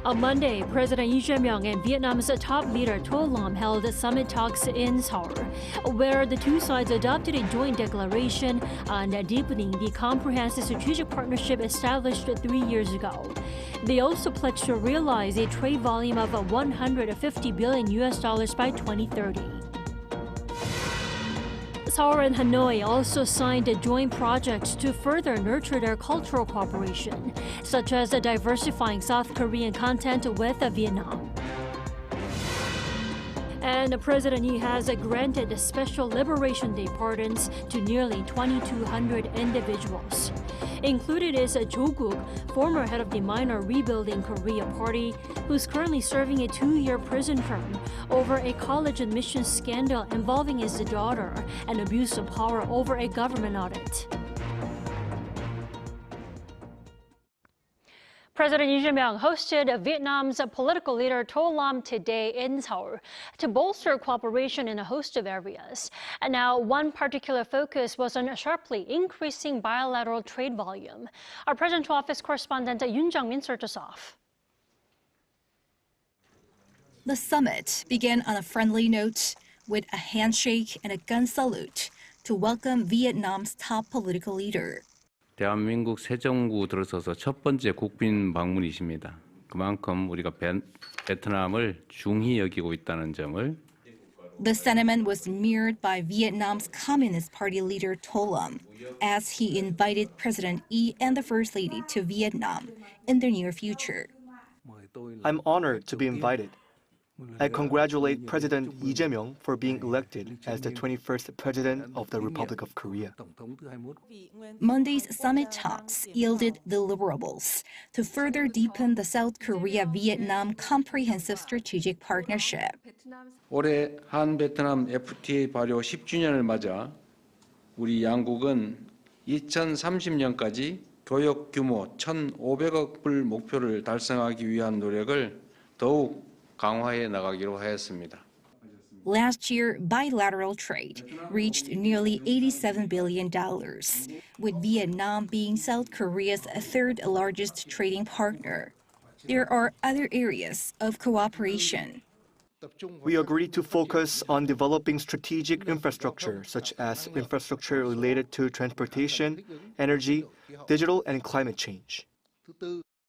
On Monday, President Lee Jae Myung and Vietnam's top leader To Lam held summit talks in Seoul, where the two sides adopted a joint declaration on deepening the comprehensive strategic partnership established 3 years ago. They also pledged to realize a trade volume of $150 billion by 2030. Seoul and Hanoi also signed joint projects to further nurture their cultural cooperation, such as diversifying South Korean content with Vietnam. And President Lee has granted special Liberation Day pardons to nearly 2,200 individuals. Included is Jo Guk, former head of the Minor Rebuilding Korea Party, who's currently serving a 2-year prison term over a college admissions scandal involving his daughter and abuse of power over a government audit. President Lee Jae Myung hosted Vietnam's political leader To Lam today in Seoul to bolster cooperation in a host of areas. And now, one particular focus was on sharply increasing bilateral trade volume. Our Presidential Office correspondent Yoon Jung-min starts us off. The summit began on a friendly note with a handshake and a gun salute to welcome Vietnam's top political leader. 대한민국 새 정부 들어서서 첫 번째 국빈 방문이십니다. 그만큼 우리가 베트남을 중히 여기고 있다는 점을. The sentiment was mirrored by Vietnam's Communist Party leader To Lam as he invited President Lee and the First Lady to Vietnam in the near future. I'm honored to be invited. I congratulate President Lee Jae Myung for being elected as the 21st President of the Republic of Korea. Monday's summit talks yielded deliverables to further deepen the South Korea-Vietnam Comprehensive Strategic Partnership. 올해 한-베트남 FTA 발효 10주년을 맞아 우리 양국은 2030년까지 교역 규모 1,500억 불 목표를 달성하기 위한 노력을 더욱 강화해 나가기로 하였습니다. Last year, bilateral trade reached nearly $87 billion, with Vietnam being South Korea's third largest trading partner. There are other areas of cooperation. We agreed to focus on developing strategic infrastructure, such as infrastructure related to transportation, energy, digital, and climate change.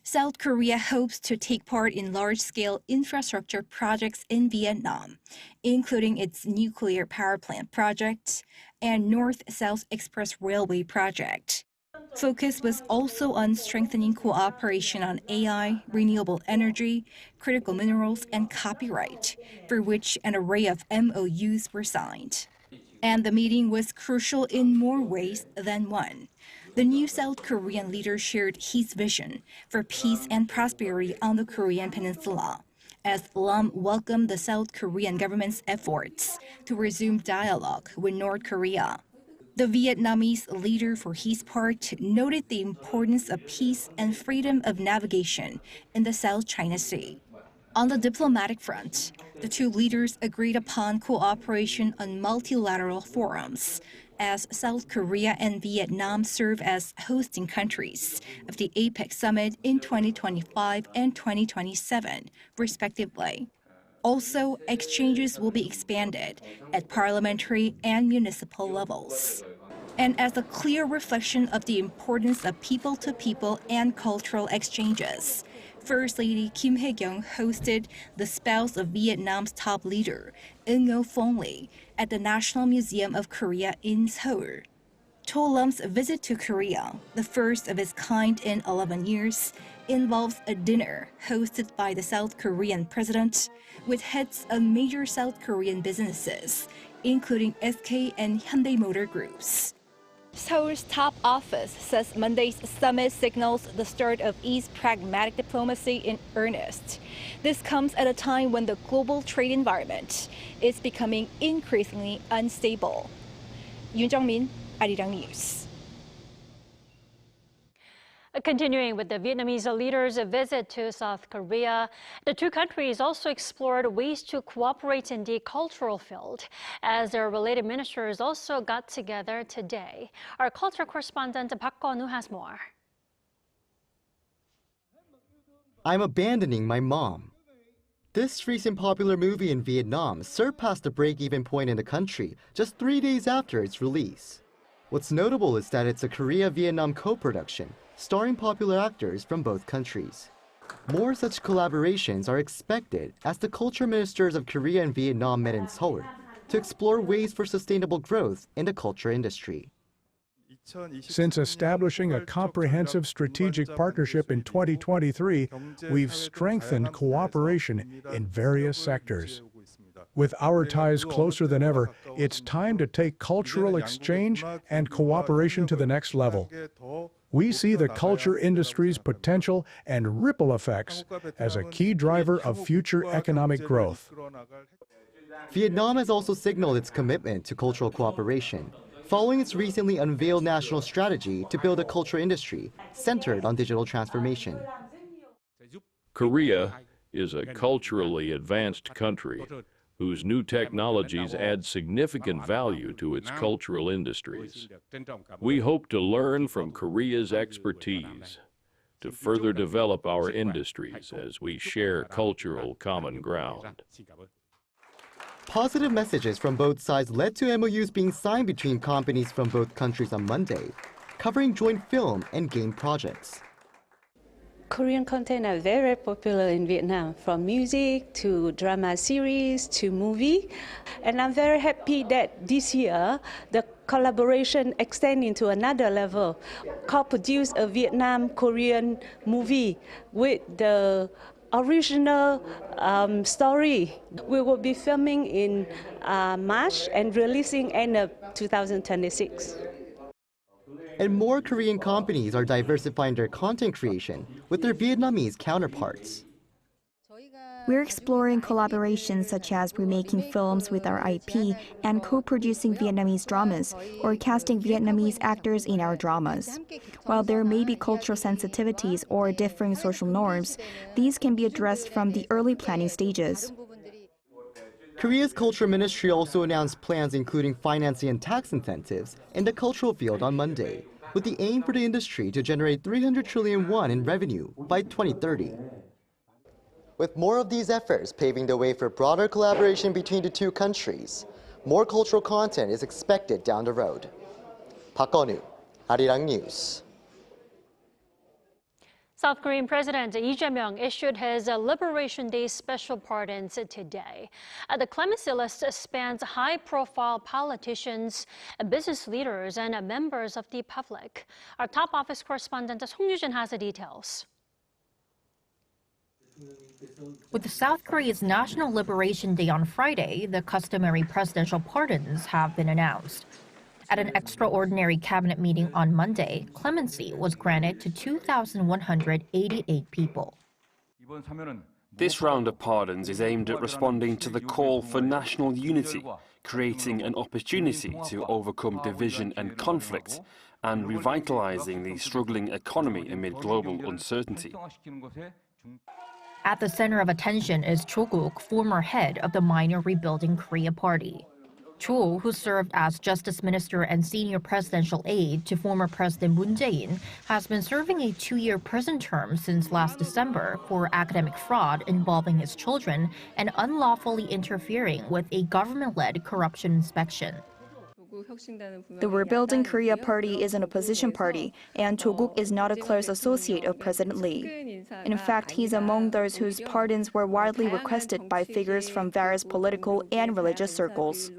South Korea hopes to take part in large-scale infrastructure projects in Vietnam, including its nuclear power plant project and North-South Express Railway project. Focus was also on strengthening cooperation on AI, renewable energy, critical minerals, and copyright, for which an array of MOUs were signed. And the meeting was crucial in more ways than one. The new South Korean leader shared his vision for peace and prosperity on the Korean peninsula, as Lam welcomed the South Korean government's efforts to resume dialogue with North Korea. The Vietnamese leader, for his part, noted the importance of peace and freedom of navigation in the South China Sea. On the diplomatic front, the two leaders agreed upon cooperation on multilateral forums, as South Korea and Vietnam serve as hosting countries of the APEC summit in 2025 and 2027, respectively. Also, exchanges will be expanded at parliamentary and municipal levels. And as a clear reflection of the importance of people-to-people and cultural exchanges, First Lady Kim Hae-kyung hosted the spouse of Vietnam's top leader, Ngo Phong Lee, at the National Museum of Korea in Seoul. To Lam's visit to Korea, the first of its kind in 11 years, involves a dinner hosted by the South Korean president with heads of major South Korean businesses, including SK and Hyundai Motor Groups. Seoul's top office says Monday's summit signals the start of East pragmatic diplomacy in earnest. This comes at a time when the global trade environment is becoming increasingly unstable. Yoon Jung-min, Arirang News. Continuing with the Vietnamese leaders' visit to South Korea, the two countries also explored ways to cooperate in the cultural field, as their related ministers also got together today. Our culture correspondent Park Kwon-woo has more. I'm abandoning my mom. This recent popular movie in Vietnam surpassed the break-even point in the country just 3 days after its release. What's notable is that it's a Korea-Vietnam co-production, starring popular actors from both countries. More such collaborations are expected as the culture ministers of Korea and Vietnam met in Seoul to explore ways for sustainable growth in the culture industry. Since establishing a comprehensive strategic partnership in 2023, we've strengthened cooperation in various sectors. With our ties closer than ever, it's time to take cultural exchange and cooperation to the next level. We see the culture industry's potential and ripple effects as a key driver of future economic growth. Vietnam has also signaled its commitment to cultural cooperation, following its recently unveiled national strategy to build a culture industry centered on digital transformation. Korea is a culturally advanced country whose new technologies add significant value to its cultural industries. We hope to learn from Korea's expertise to further develop our industries as we share cultural common ground. Positive messages from both sides led to MOUs being signed between companies from both countries on Monday, covering joint film and game projects. Korean content are very popular in Vietnam, from music to drama series to movie. And I'm very happy that this year the collaboration extending to another level, co-produce a Vietnam-Korean movie with the original story. We will be filming in March and releasing end of 2026. And more Korean companies are diversifying their content creation with their Vietnamese counterparts. We're exploring collaborations such as remaking films with our IP and co-producing Vietnamese dramas or casting Vietnamese actors in our dramas. While there may be cultural sensitivities or differing social norms, these can be addressed from the early planning stages. Korea's Culture Ministry also announced plans including financing and tax incentives in the cultural field on Monday, with the aim for the industry to generate 300 trillion won in revenue by 2030. With more of these efforts paving the way for broader collaboration between the two countries, more cultural content is expected down the road. Park Eun-woo, Arirang News. South Korean President Lee Jae Myung issued his Liberation Day special pardons today. The clemency list spans high-profile politicians, business leaders, and members of the public. Our top office correspondent Song Yujin has the details. With South Korea's National Liberation Day on Friday, the customary presidential pardons have been announced. At an extraordinary cabinet meeting on Monday, clemency was granted to 2,188 people. This round of pardons is aimed at responding to the call for national unity, creating an opportunity to overcome division and conflict, and revitalizing the struggling economy amid global uncertainty. At the center of attention is Cho Guk, former head of the Minor Rebuilding Korea Party. Cho, who served as Justice Minister and senior presidential aide to former President Moon Jae-in, has been serving a 2-year prison term since last December for academic fraud involving his children and unlawfully interfering with a government-led corruption inspection. The Rebuilding Korea Party is an opposition party, and Cho Guk is not a close associate of President Lee. In fact, he's among those whose pardons were widely requested by figures from various political and religious circles.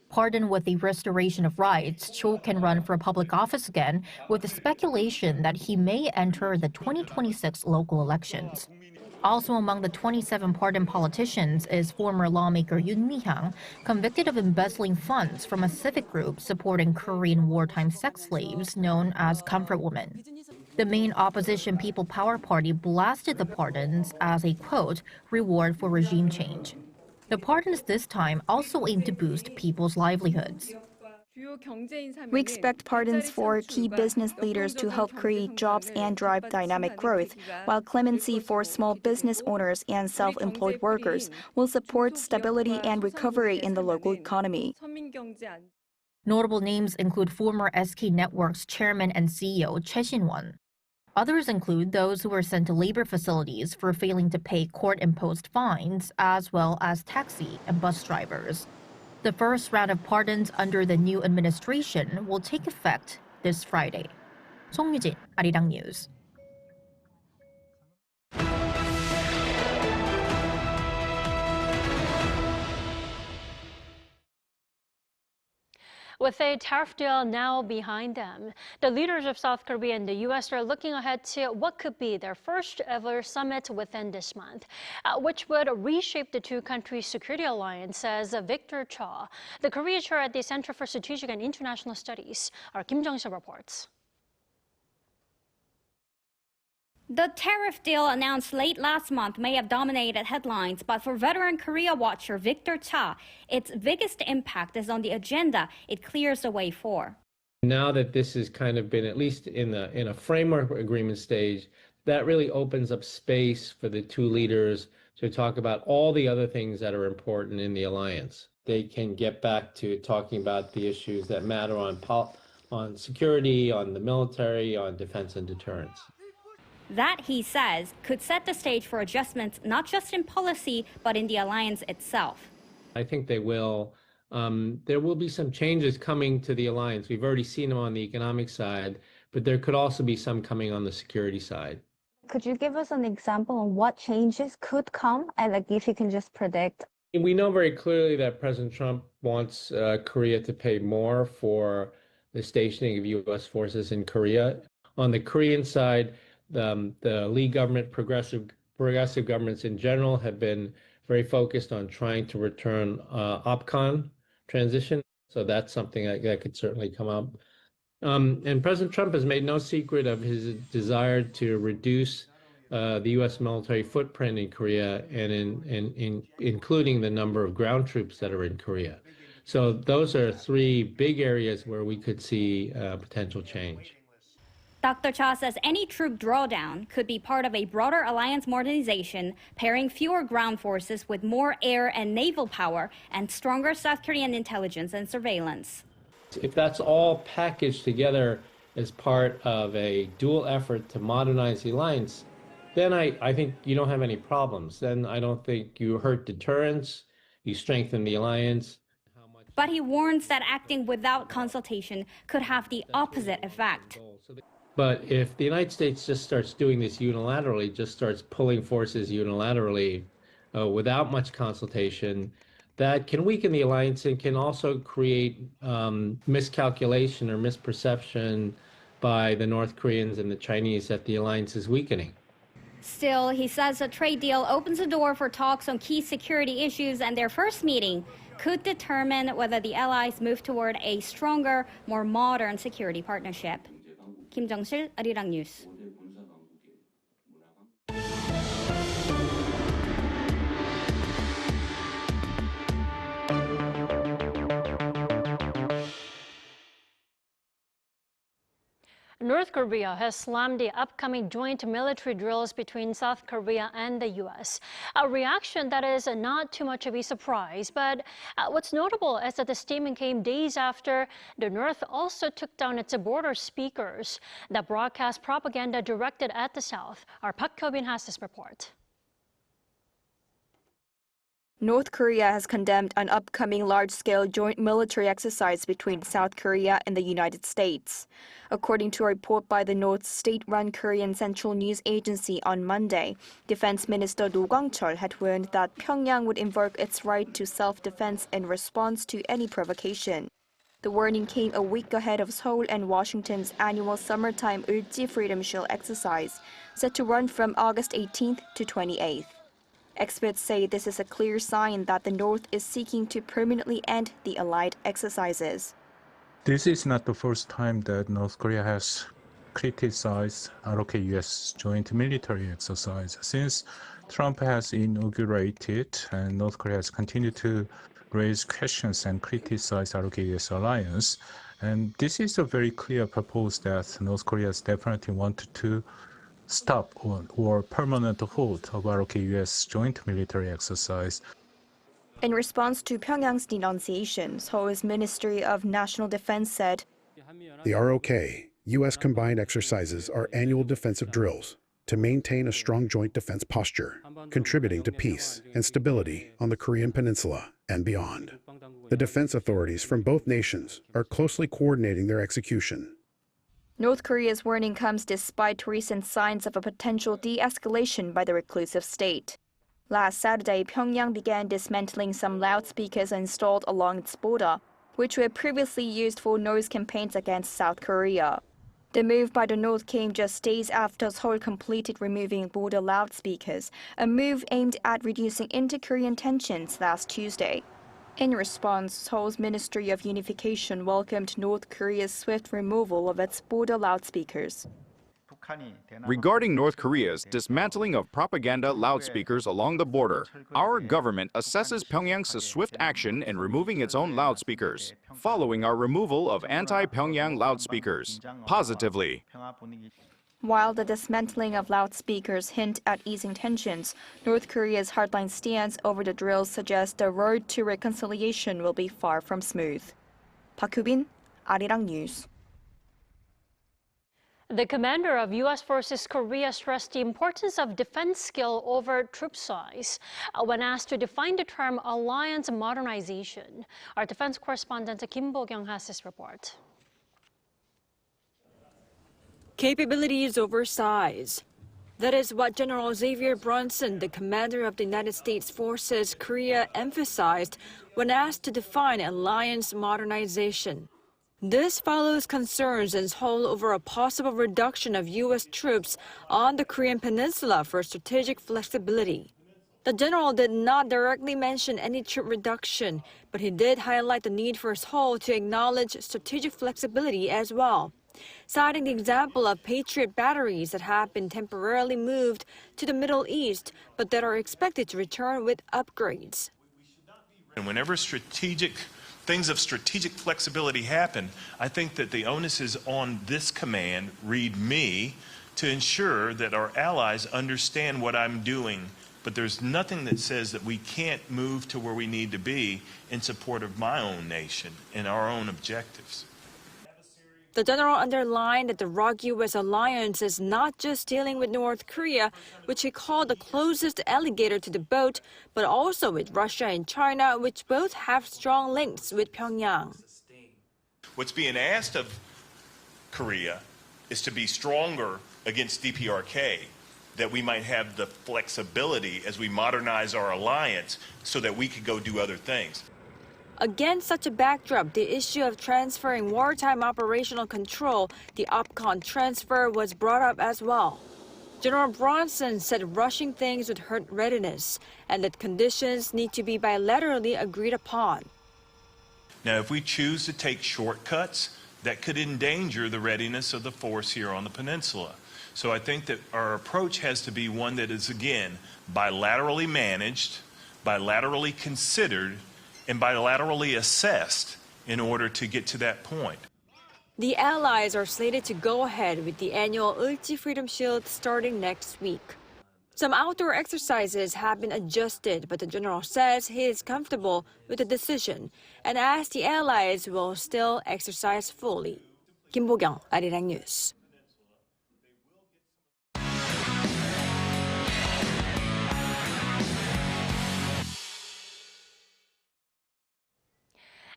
Pardoned with the restoration of rights, Cho can run for public office again, with the speculation that he may enter the 2026 local elections. Also among the 27 pardoned politicians is former lawmaker Yoon Mi-hyang, convicted of embezzling funds from a civic group supporting Korean wartime sex slaves known as Comfort Women. The main opposition People Power Party blasted the pardons as a, quote, reward for regime change. The pardons this time also aim to boost people's livelihoods. We expect pardons for key business leaders to help create jobs and drive dynamic growth, while clemency for small business owners and self-employed workers will support stability and recovery in the local economy. Notable names include former SK Network's chairman and CEO Choi Shin-won. Others include those who were sent to labor facilities for failing to pay court-imposed fines, as well as taxi and bus drivers. The first round of pardons under the new administration will take effect this Friday. 송유진, Arirang News. With a tariff deal now behind them, the leaders of South Korea and the U.S. are looking ahead to what could be their first ever summit within this month, which would reshape the two countries' security alliance, says Victor Cha, the Korea chair at the Center for Strategic and International Studies. Our Kim Jong-sil reports. The tariff deal announced late last month may have dominated headlines, but for veteran Korea watcher Victor Cha, its biggest impact is on the agenda it clears the way for. Now that this has kind of been at least in a framework agreement stage, that really opens up space for the two leaders to talk about all the other things that are important in the alliance. They can get back to talking about the issues that matter on security, on the military, on defense and deterrence. That, he says, could set the stage for adjustments not just in policy, but in the alliance itself. I think they will. There will be some changes coming to the alliance. We've already seen them on the economic side, but there could also be some coming on the security side. Could you give us an example on what changes could come, and if you can just predict? We know very clearly that President Trump wants Korea to pay more for the stationing of U.S. forces in Korea. On the Korean side, the Lee government, progressive governments in general, have been very focused on trying to return OPCON transition. So that's something that could certainly come up. And President Trump has made no secret of his desire to reduce the U.S. military footprint in Korea, and including the number of ground troops that are in Korea. So those are three big areas where we could see potential change. Dr. Cha says any troop drawdown could be part of a broader alliance modernization, pairing fewer ground forces with more air and naval power and stronger South Korean intelligence and surveillance. If that's all packaged together as part of a dual effort to modernize the alliance, then I think you don't have any problems. Then I don't think you hurt deterrence, you strengthen the alliance. But he warns that acting without consultation could have the opposite effect. But if the United States just starts doing this unilaterally, just starts pulling forces unilaterally without much consultation, that can weaken the alliance and can also create miscalculation or misperception by the North Koreans and the Chinese that the alliance is weakening. Still, he says a trade deal opens the door for talks on key security issues, and their first meeting could determine whether the allies move toward a stronger, more modern security partnership. Kim Jong-sil, Arirang News. North Korea has slammed the upcoming joint military drills between South Korea and the U.S. A reaction that is not too much of a surprise, but what's notable is that the statement came days after the North also took down its border speakers that broadcast propaganda directed at the South. Our Park Hyobin has this report. North Korea has condemned an upcoming large-scale joint military exercise between South Korea and the United States. According to a report by the North's state-run Korean Central News Agency on Monday, Defense Minister Ro Kwang-chol had warned that Pyongyang would invoke its right to self-defense in response to any provocation. The warning came a week ahead of Seoul and Washington's annual summertime Ulji Freedom Shield exercise, set to run from August 18th to 28th. Experts say this is a clear sign that the North is seeking to permanently end the Allied exercises. This is not the first time that North Korea has criticized ROK-U.S. joint military exercise. Since Trump has inaugurated and North Korea has continued to raise questions and criticize ROK-U.S. alliance, and this is a very clear purpose that North Korea definitely wanted to stop or permanent halt of ROK-U.S. joint military exercise. In response to Pyongyang's denunciation, Seoul's Ministry of National Defense said, The ROK U.S. combined exercises are annual defensive drills to maintain a strong joint defense posture, contributing to peace and stability on the Korean Peninsula and beyond. The defense authorities from both nations are closely coordinating their execution. North Korea's warning comes despite recent signs of a potential de-escalation by the reclusive state. Last Saturday, Pyongyang began dismantling some loudspeakers installed along its border, which were previously used for noise campaigns against South Korea. The move by the North came just days after Seoul completed removing border loudspeakers, a move aimed at reducing inter-Korean tensions last Tuesday. In response, Seoul's Ministry of Unification welcomed North Korea's swift removal of its border loudspeakers. Regarding North Korea's dismantling of propaganda loudspeakers along the border, our government assesses Pyongyang's swift action in removing its own loudspeakers, following our removal of anti-Pyongyang loudspeakers, positively. While the dismantling of loudspeakers hint at easing tensions, North Korea's hardline stance over the drills suggests the road to reconciliation will be far from smooth. Park Hoo-bin, Arirang News. The commander of U.S. Forces Korea stressed the importance of defense skill over troop size when asked to define the term alliance modernization. Our defense correspondent Kim Bo-kyung has this report. Capabilities over size. That is what General Xavier Brunson, the commander of the United States Forces Korea, emphasized when asked to define alliance modernization. This follows concerns in Seoul over a possible reduction of U.S. troops on the Korean Peninsula for strategic flexibility. The general did not directly mention any troop reduction, but he did highlight the need for Seoul to acknowledge strategic flexibility as well, citing the example of Patriot batteries that have been temporarily moved to the Middle East, but that are expected to return with upgrades. And whenever things of strategic flexibility happen, I think that the onus is on this command, read me, to ensure that our allies understand what I'm doing. But there's nothing that says that we can't move to where we need to be in support of my own nation and our own objectives. The general underlined that the ROK-U.S. alliance is not just dealing with North Korea, which he called the closest alligator to the boat, but also with Russia and China, which both have strong links with Pyongyang. What's being asked of Korea is to be stronger against DPRK, that we might have the flexibility as we modernize our alliance so that we could go do other things. Against such a backdrop, the issue of transferring wartime operational control, the OPCON transfer, was brought up as well. General Brunson said rushing things would hurt readiness and that conditions need to be bilaterally agreed upon. Now, if we choose to take shortcuts, that could endanger the readiness of the force here on the peninsula. So I think that our approach has to be one that is, again, bilaterally managed, bilaterally considered, and bilaterally assessed in order to get to that point. The allies are slated to go ahead with the annual Ulchi Freedom Shield starting next week. Some outdoor exercises have been adjusted, but the general says he is comfortable with the decision and asks the allies will still exercise fully. Kim Bo-kyung, Arirang News.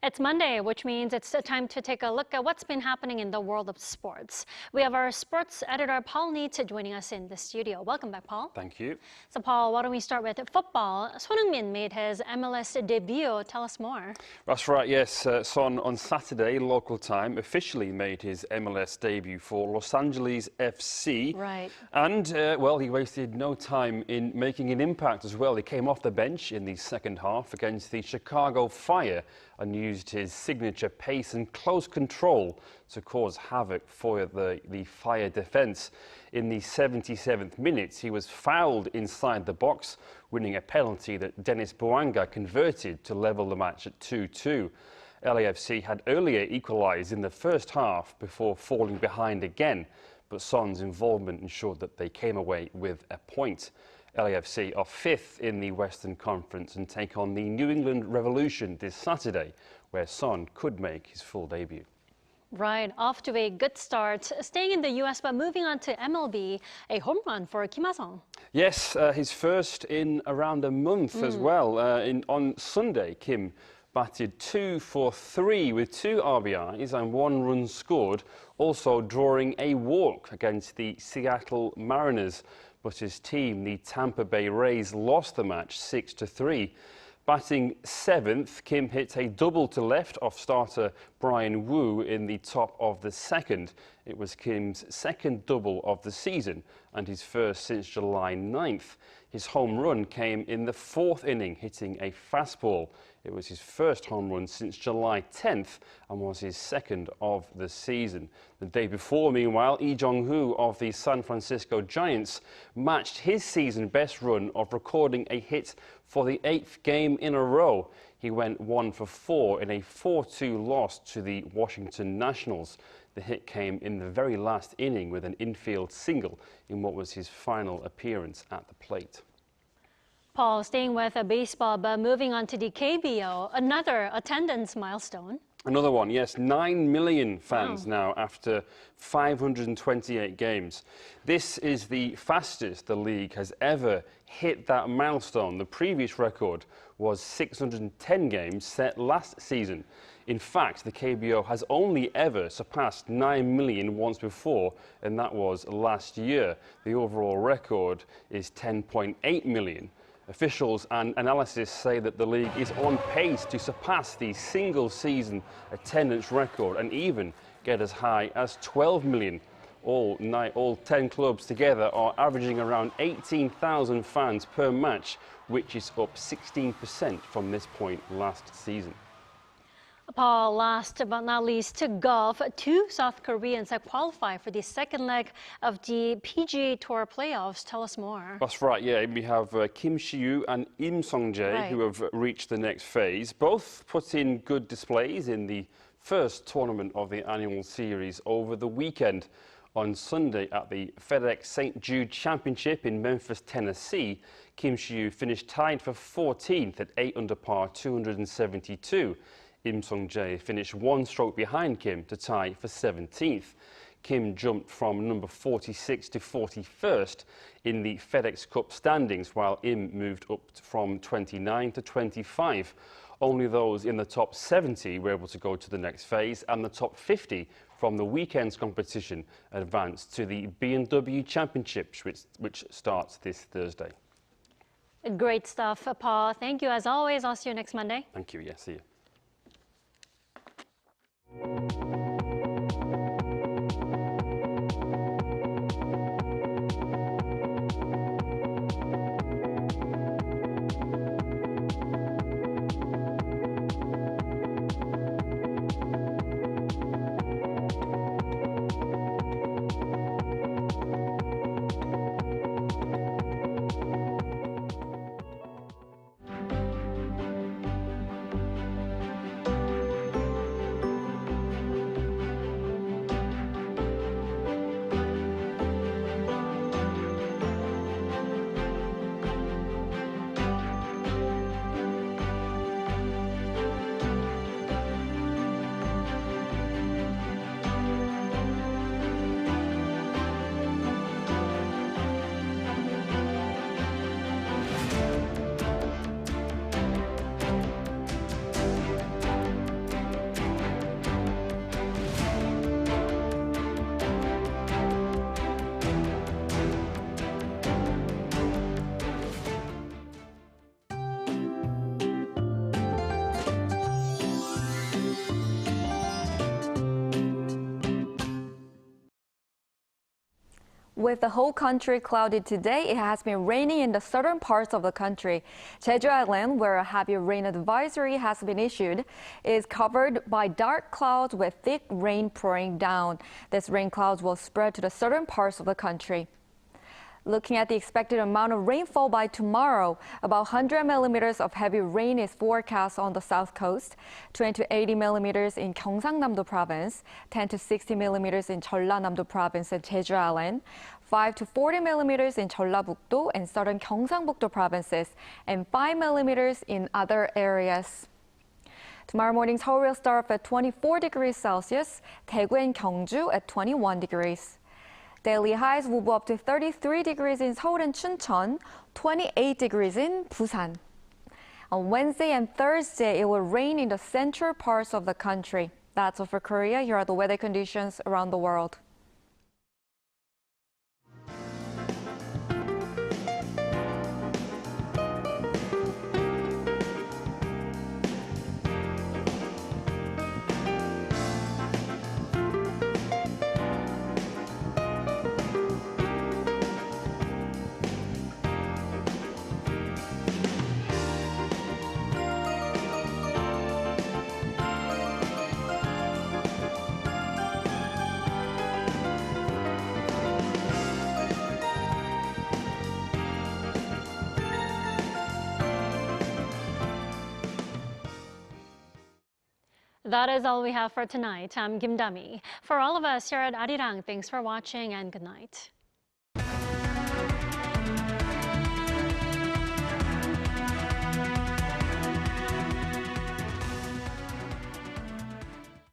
It's Monday, which means it's time to take a look at what's been happening in the world of sports. We have our sports editor, Paul Neitz, joining us in the studio. Welcome back, Paul. Thank you. So, Paul, why don't we start with football? Heung-min made his MLS debut. Tell us more. That's right, yes. Son on Saturday, local time, officially made his MLS debut for Los Angeles FC. Right. And, well, he wasted no time in making an impact as well. He came off the bench in the second half against the Chicago Fire and used his signature pace and close control to cause havoc for the Fire defence. In the 77th minute, he was fouled inside the box, winning a penalty that Dennis Bouanga converted to level the match at 2-2. LAFC had earlier equalised in the first half before falling behind again, but Son's involvement ensured that they came away with a point. LAFC are fifth in the Western Conference and take on the New England Revolution this Saturday, where Son could make his full debut. Right, off to a good start. Staying in the U.S. but moving on to MLB, a home run for Kim Ha-sung. Yes, his first in around a month as well. On Sunday, Kim batted 2 for 3 with 2 RBIs and 1 run scored, also drawing a walk against the Seattle Mariners. But his team, the Tampa Bay Rays, lost the match 6-3. Batting 7th, Kim hit a double to left off starter Brian Wu in the top of the 2nd. It was Kim's 2nd double of the season and his first since July 9th. His home run came in the 4th inning, hitting a fastball. It was his first home run since July 10th and was his 2nd of the season. The day before, meanwhile, Lee Jong-hoo of the San Francisco Giants matched his season best run of recording a hit for the 8th game in a row. He went 1 for 4 in a 4-2 loss to the Washington Nationals. The hit came in the very last inning with an infield single in what was his final appearance at the plate. Paul, staying with baseball, but moving on to the KBO, another attendance milestone. Another one, yes, 9 million fans now after 528 games. This is the fastest the league has ever hit that milestone. The previous record was 610 games set last season. In fact, the KBO has only ever surpassed 9 million once before, and that was last year. The overall record is 10.8 million. Officials and analysis say that the league is on pace to surpass the single-season attendance record and even get as high as 12 million. All 10 clubs together are averaging around 18,000 fans per match, which is up 16% from this point last season. Paul, last but not least, to golf. 2 South Koreans have qualified for the second leg of the PGA Tour playoffs. Tell us more. That's right, yeah. We have Kim Si-woo and Im Sung-jae who have reached the next phase. Both put in good displays in the first tournament of the annual series over the weekend. On Sunday at the FedEx St. Jude Championship in Memphis, Tennessee, Kim Si-woo finished tied for 14th at 8 under par, 272. Im Sung-jae finished 1 stroke behind Kim to tie for 17th. Kim jumped from number 46 to 41st in the FedEx Cup standings, while Im moved up from 29 to 25. Only those in the top 70 were able to go to the next phase, and the top 50 from the weekend's competition advanced to the B&W Championship, which starts this Thursday. Great stuff, Paul. Thank you as always. I'll see you next Monday. Thank you. Yeah, see you. With the whole country cloudy today, it has been raining in the southern parts of the country. Jeju Island, where a heavy rain advisory has been issued, is covered by dark clouds with thick rain pouring down. This rain clouds will spread to the southern parts of the country. Looking at the expected amount of rainfall by tomorrow, about 100 millimeters of heavy rain is forecast on the south coast, 20 to 80 millimeters in Gyeongsang-namdo Province, 10 to 60 millimeters in Jeollanam-do Province and Jeju Island, 5 to 40 millimeters in Jeollabuk-do and southern Gyeongsang-buk-do provinces, and 5 millimeters in other areas. Tomorrow morning, Seoul will start off at 24 degrees Celsius, Daegu and Gyeongju at 21 degrees. Daily highs will go up to 33 degrees in Seoul and Chuncheon, 28 degrees in Busan. On Wednesday and Thursday, it will rain in the central parts of the country. That's all for Korea. Here are the weather conditions around the world. That is all we have for tonight. I'm Kim Dami. For all of us here at Arirang, thanks for watching and good night.